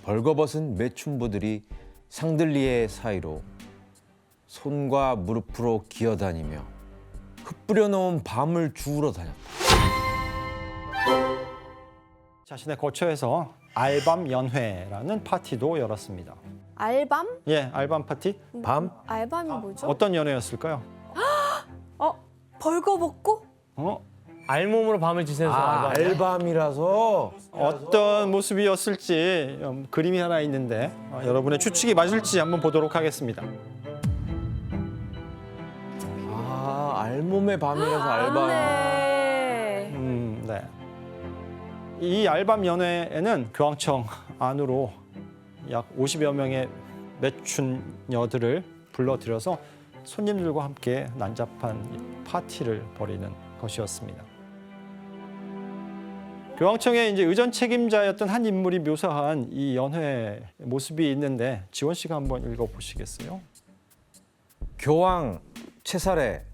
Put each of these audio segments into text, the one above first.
벌거벗은 매춘부들이 상들리에 사이로 손과 무릎으로 기어다니며 흩뿌려 놓은 밤을 주우러 다녔다. 자신의 거처에서 알밤 연회라는 파티도 열었습니다. 알밤? 예, 알밤 파티. 밤? 알밤이 뭐죠? 어떤 연회였을까요? 벌거벗고? 알몸으로 밤을 지새서 알밤이라서 어떤 모습이었을지 그림이 하나 있는데 여러분의 추측이 맞을지 한번 보도록 하겠습니다. 알몸의 밤이라서 알밤. 네. 네. 이 알밤 연회에는 교황청 안으로 약 50여 명의 매춘녀들을 불러들여서 손님들과 함께 난잡한 파티를 벌이는 것이었습니다. 교황청의 이제 의전 책임자였던 한 인물이 묘사한 이 연회 모습이 있는데 지원 씨가 한번 읽어보시겠어요? 교황 체사레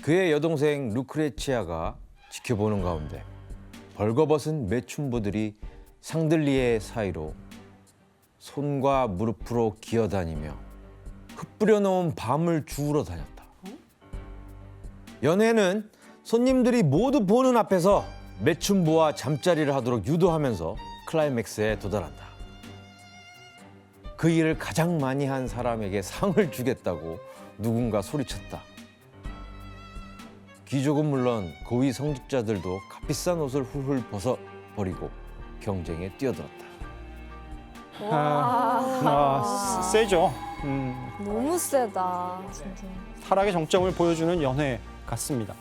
그의 여동생 루크레치아가 지켜보는 가운데 벌거벗은 매춘부들이 상들리에 사이로 손과 무릎으로 기어다니며 흩뿌려 놓은 밤을 주우러 다녔다. 연회는 손님들이 모두 보는 앞에서 매춘부와 잠자리를 하도록 유도하면서 클라이맥스에 도달한다. 그 일을 가장 많이 한 사람에게 상을 주겠다고 누군가 소리쳤다. 귀족은 물론 고위 성직자들도 값비싼 옷을 훌훌 벗어버리고 경쟁에 뛰어들었다. 세죠. 너무 세다. 타락의 정점을 보여주는 연회 같습니다.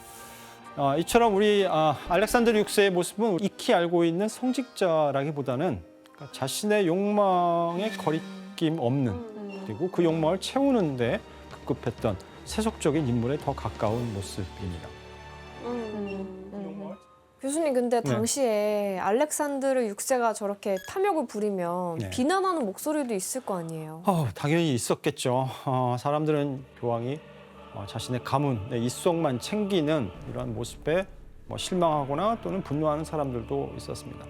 이처럼 우리 알렉산더 6세의 모습은 익히 알고 있는 성직자라기보다는 자신의 욕망에 거리낌 없는 그리고 그 욕망을 채우는데 급급했던 세속적인 인물에 더 가까운 모습입니다. 교수님 근데 네. 당시에 알렉산드르 6세가 저렇게 탐욕을 부리면 네. 비난하는 목소리도 있을 거 아니에요. 당연히 있었겠죠. 사람들은 교황이 자신의 가문의 이속만 챙기는 이러한 모습에 실망하거나 또는 분노하는 사람들도 있었습니다.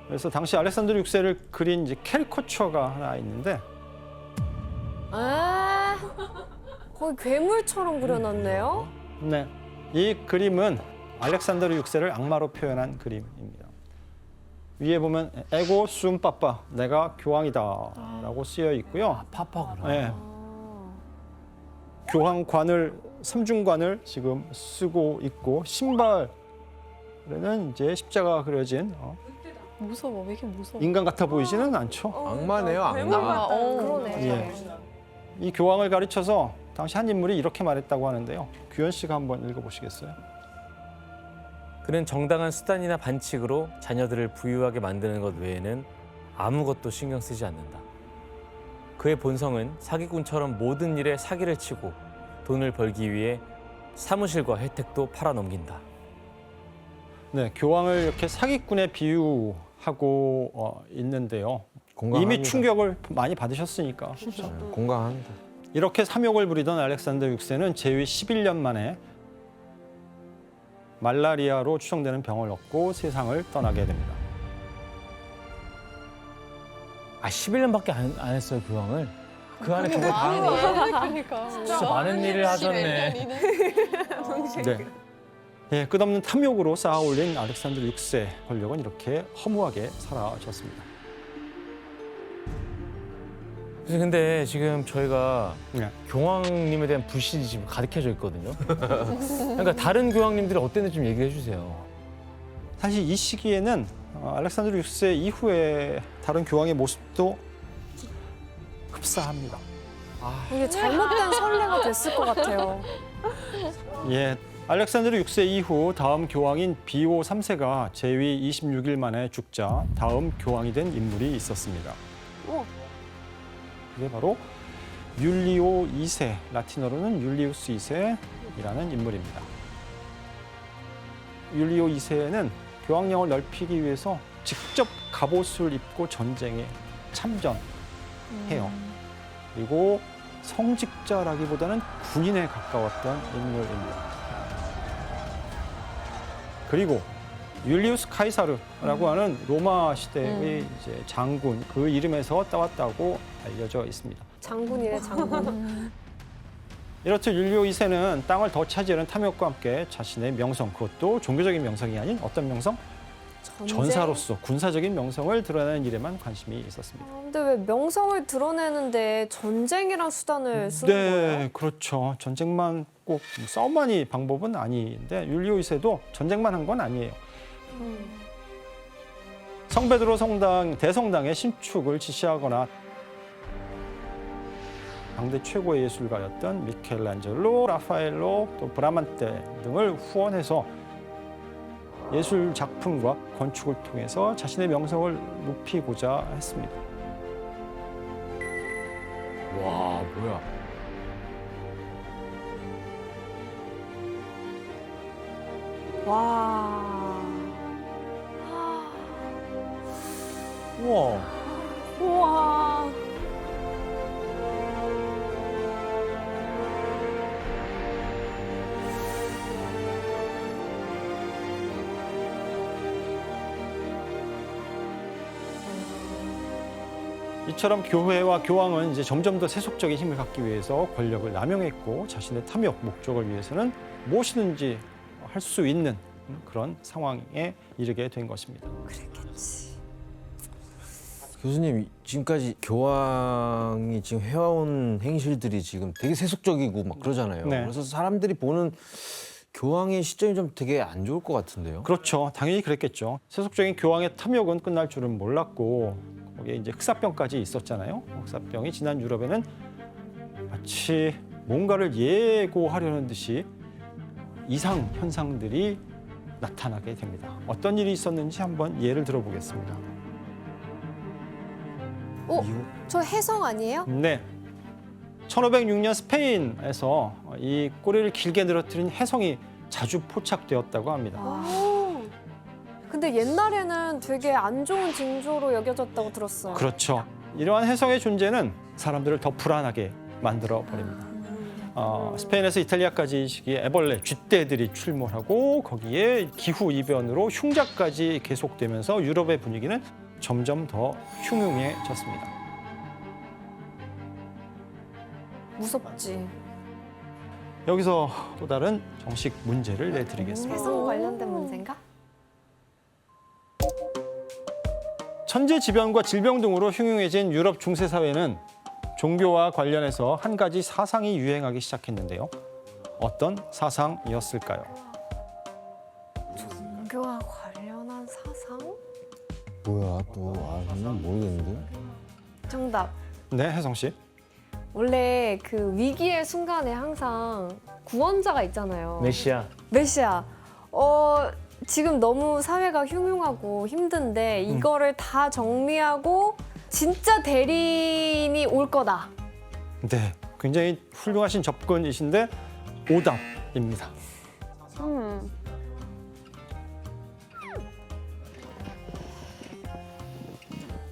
그래서 당시 알렉산더 6세를 그린 이제 캐리커처가 하나 있는데 거의 괴물처럼 그려놨네요. 네, 이 그림은 알렉산더 6세를 악마로 표현한 그림입니다. 위에 보면 에고 숨 빠빠 내가 교황이다라고 쓰여 있고요. 파파구나. 네. 교황관을 삼중관을 지금 쓰고 있고 신발에는 이제 십자가 그려진 무서워. 왜 이렇게 무서워? 인간 같아 보이지는 않죠. 악마네요, 악마. 그러네. 예. 이 교황을 가르쳐서 당시 한 인물이 이렇게 말했다고 하는데요. 규현 씨가 한번 읽어보시겠어요? 그는 정당한 수단이나 반칙으로 자녀들을 부유하게 만드는 것 외에는 아무것도 신경 쓰지 않는다. 그의 본성은 사기꾼처럼 모든 일에 사기를 치고 돈을 벌기 위해 사무실과 혜택도 팔아넘긴다. 네, 교황을 이렇게 사기꾼에 비유하고 있는데요. 공감합니다. 이미 충격을 많이 받으셨으니까. 공감합니다. 이렇게 탐욕을 부리던 알렉산더 6세는 재위 11년 만에 말라리아로 추정되는 병을 얻고 세상을 떠나게 됩니다. 11년밖에 안 했어요, 교황을. 그 안에 정말 그러니까. 진짜 많은 일을 하셨네. 네. 예, 끝없는 탐욕으로 쌓아올린 알렉산더 6세 권력은 이렇게 허무하게 사라졌습니다. 근데 지금 저희가 네. 교황님에 대한 불신이 지금 가득해져 있거든요. 그러니까 다른 교황님들이 어땠는지 좀 얘기해 주세요. 사실 이 시기에는 알렉산더 6세 이후에 다른 교황의 모습도 흡사합니다. 이게 잘못된 선례가 됐을 것 같아요. 예, 알렉산더 6세 이후 다음 교황인 비오 3세가 재위 26일 만에 죽자 다음 교황이 된 인물이 있었습니다. 그게 바로 율리오 2세, 라틴어로는 율리우스 2세이라는 인물입니다. 율리오 2세는 교황령을 넓히기 위해서 직접 갑옷을 입고 전쟁에 참전해요. 그리고 성직자라기보다는 군인에 가까웠던 인물입니다. 그리고 율리우스 카이사르라고 하는 로마 시대의 이제 장군 그 이름에서 따왔다고 알려져 있습니다. 장군이래 장군. 이렇듯 율리오 2세는 땅을 더 차지하는 탐욕과 함께 자신의 명성, 그것도 종교적인 명성이 아닌 어떤 명성? 전쟁? 전사로서 군사적인 명성을 드러내는 일에만 관심이 있었습니다. 근데 왜 명성을 드러내는데 전쟁이란 수단을 쓰는 거예요? 네, 그렇죠. 전쟁만 꼭 싸움만이 방법은 아닌데 율리오 2세도 전쟁만 한 건 아니에요. 성베드로 성당, 대성당의 신축을 지시하거나 당대 최고의 예술가였던 미켈란젤로, 라파엘로, 또 브라만테 등을 후원해서 예술 작품과 건축을 통해서 자신의 명성을 높이고자 했습니다. 와, 뭐야. 와. 우와. 우와. 이처럼 교회와 교황은 이제 점점 더 세속적인 힘을 갖기 위해서 권력을 남용했고 자신의 탐욕 목적을 위해서는 무엇이든지 할 수 있는 그런 상황에 이르게 된 것입니다. 그랬겠지. 교수님, 지금까지 교황이 지금 해와온 행실들이 지금 되게 세속적이고 막 그러잖아요. 네. 그래서 사람들이 보는 교황의 시점이 좀 되게 안 좋을 것 같은데요. 그렇죠. 당연히 그랬겠죠. 세속적인 교황의 탐욕은 끝날 줄은 몰랐고 거기에 이제 흑사병까지 있었잖아요. 흑사병이 지난 유럽에는 마치 뭔가를 예고하려는 듯이 이상 현상들이 나타나게 됩니다. 어떤 일이 있었는지 한번 예를 들어보겠습니다. 저 혜성 아니에요? 네. 1506년 스페인에서 이 꼬리를 길게 늘어뜨린 혜성이 자주 포착되었다고 합니다. 오. 근데 옛날에는 되게 안 좋은 징조로 여겨졌다고 들었어요. 그렇죠. 이러한 혜성의 존재는 사람들을 더 불안하게 만들어 버립니다. 스페인에서 이탈리아까지 이 시기에 애벌레, 쥐떼들이 출몰하고 거기에 기후 이변으로 흉작까지 계속되면서 유럽의 분위기는 점점 더 흉흉해졌습니다. 무섭지. 여기서 또 다른 정식 문제를 내드리겠습니다. 혜성 관련된 문제인가? 천재지변과 질병 등으로 흉흉해진 유럽 중세 사회는 종교와 관련해서 한 가지 사상이 유행하기 시작했는데요. 어떤 사상이었을까요? 종교와 관련한 사상? 뭐야, 또. 난 모르겠는데. 정답. 네, 혜성 씨. 원래 그 위기의 순간에 항상 구원자가 있잖아요. 메시아. 메시아. 지금 너무 사회가 흉흉하고 힘든데 이거를 다 정리하고 진짜 대리인이 올 거다. 네, 굉장히 훌륭하신 접근이신데 오답입니다.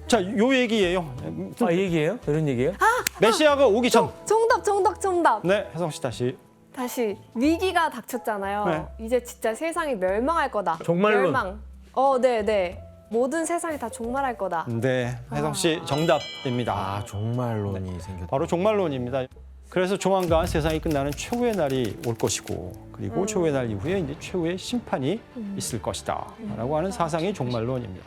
자, 요 얘기예요. 아, 얘기예요? 이런 얘기예요? 메시아가 오기 전. 정답. 네, 혜성 씨 다시. 다시 위기가 닥쳤잖아요. 네. 이제 진짜 세상이 멸망할 거다. 종말론. 멸망. 네. 모든 세상이 다 종말할 거다. 네, 혜성 씨 정답입니다. 아, 종말론이 생겼다. 바로 종말론입니다. 그래서 조만간 세상이 끝나는 최후의 날이 올 것이고 그리고 최후의 날 이후에 이제 최후의 심판이 있을 것이다라고 하는 사상이 종말론입니다.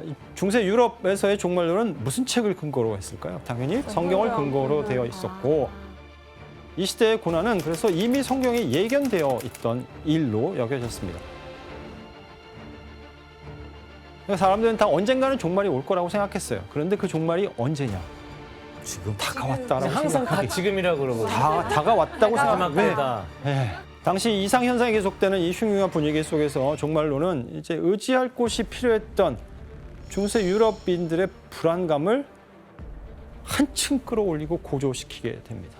이 중세 유럽에서의 종말론은 무슨 책을 근거로 했을까요? 당연히 성경을 근거로 되어 있었고 이 시대의 고난은 그래서 이미 성경에 예견되어 있던 일로 여겨졌습니다. 그러니까 사람들은 다 언젠가는 종말이 올 거라고 생각했어요. 그런데 그 종말이 언제냐? 지금 다가왔다라고 항상 다 생각하기. 지금이라고 그러거든요. 다가왔다고 마지막 생각해요. 때다. 네. 당시 이상 현상이 계속되는 이 흉흉한 분위기 속에서 종말론은 이제 의지할 곳이 필요했던 중세 유럽인들의 불안감을 한층 끌어올리고 고조시키게 됩니다.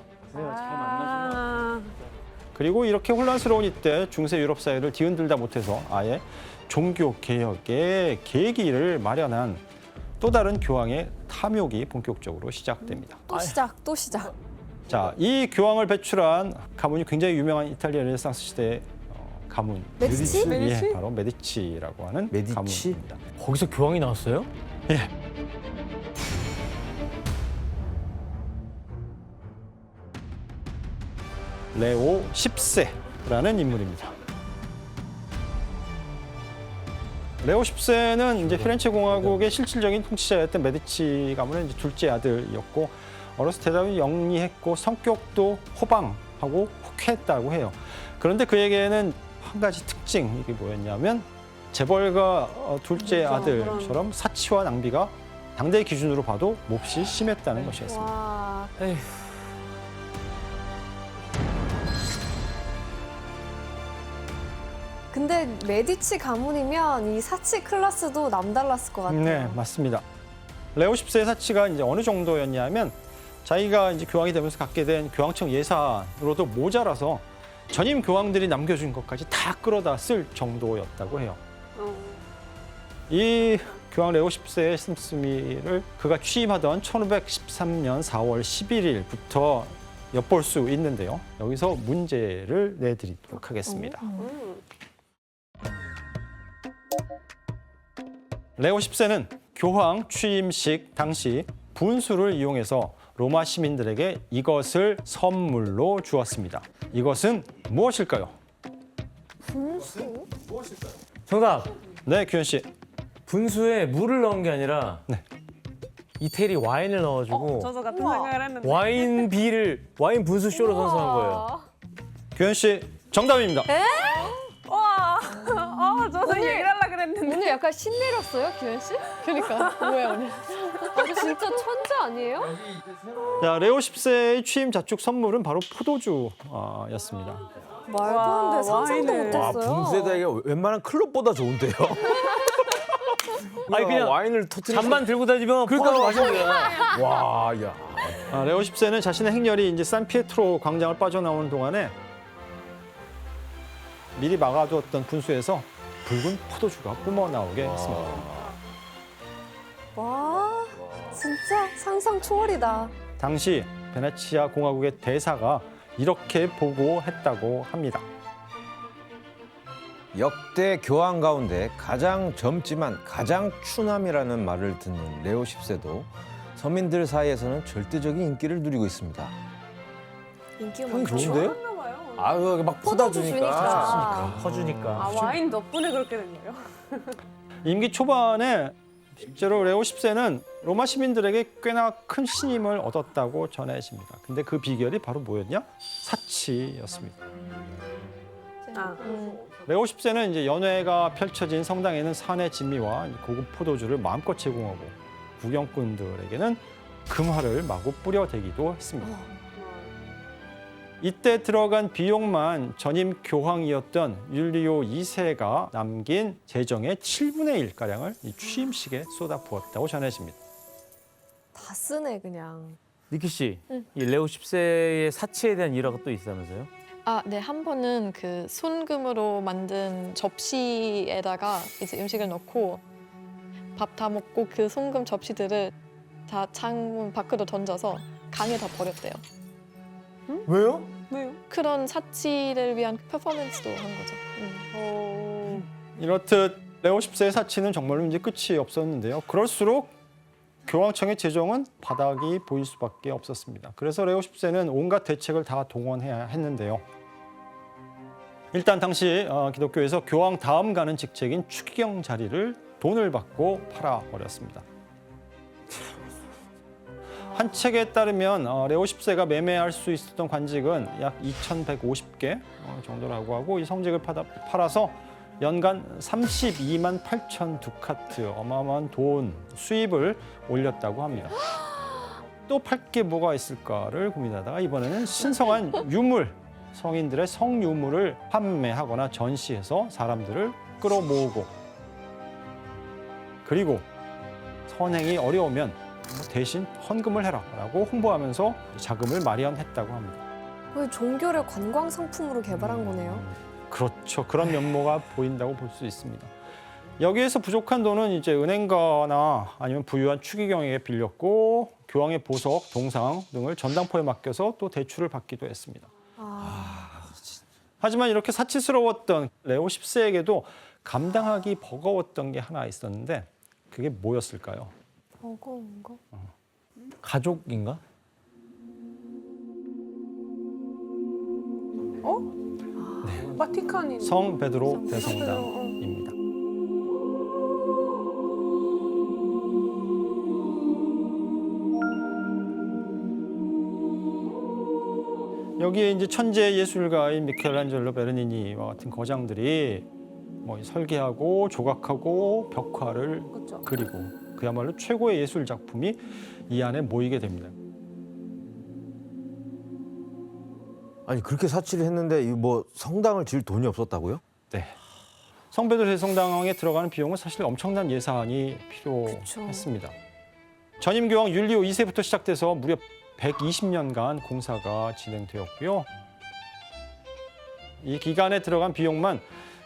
그리고 이렇게 혼란스러운 이때 중세 유럽 사회를 뒤흔들다 못해서 아예 종교 개혁의 계기를 마련한 또 다른 교황의 탐욕이 본격적으로 시작됩니다. 또 시작. 자, 이 교황을 배출한 가문이 굉장히 유명한 이탈리아 르네상스 시대의 가문. 메디치? 예, 바로 메디치라고 하는 메디치? 가문입니다. 거기서 교황이 나왔어요? 예. 레오 10세라는 인물입니다. 레오 10세는 이제 피렌체 공화국의 실질적인 통치자였던 메디치 가문의 이제 둘째 아들이었고 어렸을 때 대단히 영리했고 성격도 호방하고 호쾌했다고 해요. 그런데 그에게는 한 가지 특징 이게 뭐였냐면 재벌가 둘째 아들처럼 사치와 낭비가 당대의 기준으로 봐도 몹시 심했다는 것이었습니다. 와. 에휴. 근데 메디치 가문이면 이 사치 클래스도 남달랐을 것 같아요. 네, 맞습니다. 레오 10세의 사치가 이제 어느 정도였냐면 자기가 이제 교황이 되면서 갖게 된 교황청 예산으로도 모자라서 전임 교황들이 남겨준 것까지 다 끌어다 쓸 정도였다고 해요. 이 교황 레오 10세의 씀씀이를 그가 취임하던 1513년 4월 11일부터 엿볼 수 있는데요. 여기서 문제를 내드리도록 하겠습니다. 레오 10세는 교황 취임식 당시 분수를 이용해서 로마 시민들에게 이것을 선물로 주었습니다. 이것은 무엇일까요? 정답. 네, 규현 씨. 분수에 물을 넣은 게 아니라 네. 이태리 와인을 넣어가지고 저도 같은 생각을 했는데. 와인 분수 쇼를 선사한 거예요. 규현 씨 정답입니다. 와, 저도 얘기를 하려고 그랬는데. 오늘 약간 신내렸어요, 규현 씨? 그러니까 뭐야 오늘. 아주 진짜 천재 아니에요? 자, 레오 10세의 취임 자축 선물은 바로 포도주였습니다. 말도 안 돼, 상상도 와인을. 와, 못했어요. 분수에다가 웬만한 클럽보다 좋은데요. 아니 그냥 와인을 터트리는 잔만 들고 다니면 그러니까 마시는 거야. 와, 야. 레오 10세는 자신의 행렬이 이제 산피에트로 광장을 빠져나오는 동안에 미리 막아두었던 분수에서 붉은 포도주가 뿜어나오게 했습니다. 와, 진짜 상상 초월이다. 당시 베네치아 공화국의 대사가 이렇게 보고했다고 합니다. 역대 교황 가운데 가장 젊지만 가장 추남이라는 말을 듣는 레오 10세도 서민들 사이에서는 절대적인 인기를 누리고 있습니다. 인기가 평이 많죠? 좋은데요? 아유, 막 포도주 퍼다 주니까. 퍼주니까. 아, 와인 덕분에 그렇게 된 거예요? 임기 초반에 실제로 레오 10세는 로마 시민들에게 꽤나 큰 신임을 얻었다고 전해집니다. 근데 그 비결이 바로 뭐였냐? 사치였습니다. 아, 레오 10세는 이제 연회가 펼쳐진 성당에는 산의 진미와 고급 포도주를 마음껏 제공하고 구경꾼들에게는 금화를 마구 뿌려대기도 했습니다. 이때 들어간 비용만 전임 교황이었던 율리오 2세가 남긴 재정의 7분의 1가량을 이 취임식에 쏟아부었다고 전해집니다. 다 쓰네, 그냥. 니키 씨, 이 레오 10세의 사치에 대한 일화가 또 있다면서요? 아, 네, 한 번은 그 손금으로 만든 접시에다가 이제 음식을 넣고 밥 다 먹고 그 손금 접시들을 다 창문 밖으로 던져서 강에 다 버렸대요. 왜요? 왜요? 그런 사치를 위한 퍼포먼스도 한 거죠. 이렇듯 레오 10세의 사치는 정말로 이제 끝이 없었는데요. 그럴수록 교황청의 재정은 바닥이 보일 수밖에 없었습니다. 그래서 레오 10세는 온갖 대책을 다 동원해야 했는데요. 일단 당시 기독교에서 교황 다음 가는 직책인 추기경 자리를 돈을 받고 팔아버렸습니다. 한 책에 따르면 레오 10세가 매매할 수 있었던 관직은 약 2,150개 정도라고 하고 이 성직을 팔아서 연간 32만 8천 두카트 어마어마한 돈 수입을 올렸다고 합니다. 또 팔 게 뭐가 있을까를 고민하다가 이번에는 신성한 유물, 성인들의 성유물을 판매하거나 전시해서 사람들을 끌어모으고 그리고 선행이 어려우면 대신 헌금을 해라라고 홍보하면서 자금을 마련했다고 합니다. 거의 종교를 관광 상품으로 개발한 거네요. 그렇죠. 그런 면모가 보인다고 볼 수 있습니다. 여기에서 부족한 돈은 이제 은행가나 아니면 부유한 추기경에게 빌렸고 교황의 보석, 동상 등을 전당포에 맡겨서 또 대출을 받기도 했습니다. 하지만 이렇게 사치스러웠던 레오 10세에게도 감당하기 버거웠던 게 하나 있었는데 그게 뭐였을까요? 버거운 거? 가족인가? 바티칸이 성 베드로 성 대성당입니다. 여기에 이제 천재 예술가인 미켈란젤로 베르니니와 같은 거장들이 뭐 설계하고 조각하고 벽화를 그렇죠. 그리고 그야말로 최고의 예술 작품이 이 안에 모이게 됩니다. 아니 그렇게 사치를 했는데 이 뭐 성당을 지을 돈이 없었다고요? 네. 성베드로 대성당에 들어가는 비용은 사실 엄청난 예산이 필요했습니다. 전임 교황 율리오 2세부터 시작돼서 무려 120년간 공사가 진행되었고요. 이 기간에 들어간 비용만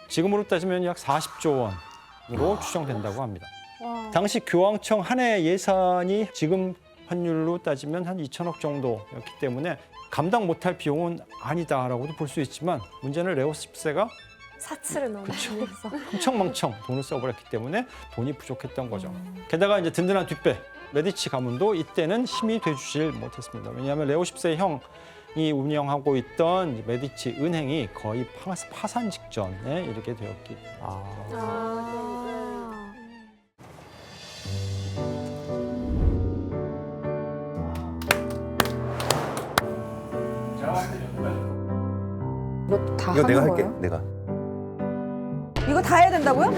지금으로 따지면 약 40조 원으로 추정된다고 합니다. 와. 당시 교황청 한 해 예산이 지금 환율로 따지면 한 2천억 정도였기 때문에 감당 못할 비용은 아니다라고도 볼 수 있지만 문제는 레오 10세가 사치를 너무 많이 해서. 흥청망청 돈을 써버렸기 때문에 돈이 부족했던 거죠. 게다가 이제 든든한 뒷배 메디치 가문도 이때는 힘이 돼주질 못했습니다. 왜냐하면 레오 10세의 형이 운영하고 있던 메디치 은행이 거의 파산 직전에 이르게 되었기 때문에 아. 이거 다 이거 하는 내가 거예요? 할게. 내가. 이거 다 해야 된다고요?